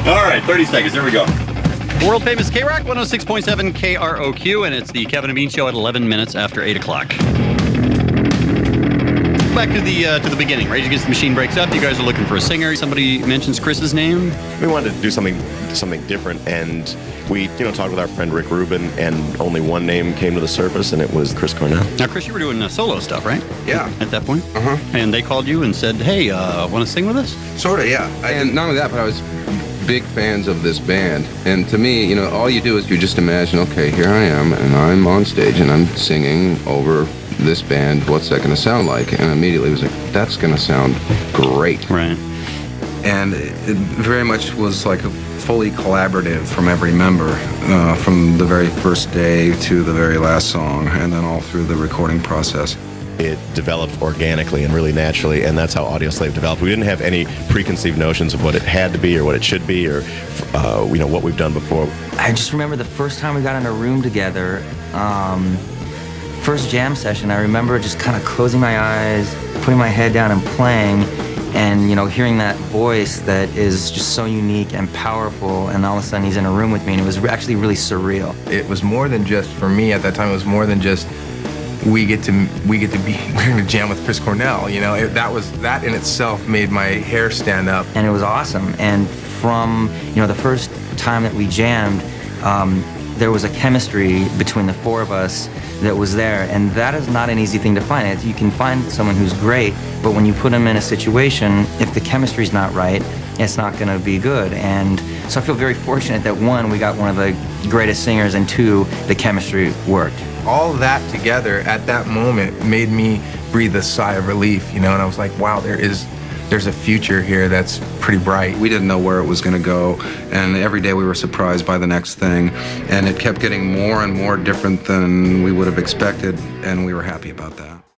All right, 30 seconds. Here we go. World famous K-Rock 106.7 KROQ, and it's the Kevin and Bean Show at 11 minutes after 8 o'clock. Back to the beginning. Rage Against the Machine breaks up. You guys are looking for a singer. Somebody mentions Chris's name. We wanted to do something different, and we talked with our friend Rick Rubin, and only one name came to the surface, and it was Chris Cornell. Now, Chris, you were doing solo stuff, right? Yeah. At that point? Uh-huh. And they called you and said, hey, want to sing with us? Sort of, yeah. And not only that, but I was big fans of this band. And to me, all you do is you just imagine, okay, here I am, and I'm on stage, and I'm singing over this band. What's that going to sound like? And immediately it was like, that's going to sound great. Right. And it very much was like a fully collaborative from every member, from the very first day to the very last song, and then all through the recording process. It developed organically and really naturally, and that's how Audioslave developed. We didn't have any preconceived notions of what it had to be or what it should be or what we've done before. I just remember the first time we got in a room together, first jam session, I remember just kind of closing my eyes, putting my head down and playing, and hearing that voice that is just so unique and powerful, and all of a sudden he's in a room with me, and it was actually really surreal. It was more than just, for me at that time, it was more than just we're going to jam with Chris Cornell, that in itself made my hair stand up. And it was awesome. And from, the first time that we jammed, there was a chemistry between the four of us that was there, and that is not an easy thing to find. You can find someone who's great, but when you put them in a situation, if the chemistry's not right, it's not going to be good. And so I feel very fortunate that one, we got one of the greatest singers, and two, the chemistry worked. All that together at that moment made me breathe a sigh of relief, and I was like, wow, there's a future here that's pretty bright. We didn't know where it was going to go, and every day we were surprised by the next thing, and it kept getting more and more different than we would have expected, and we were happy about that.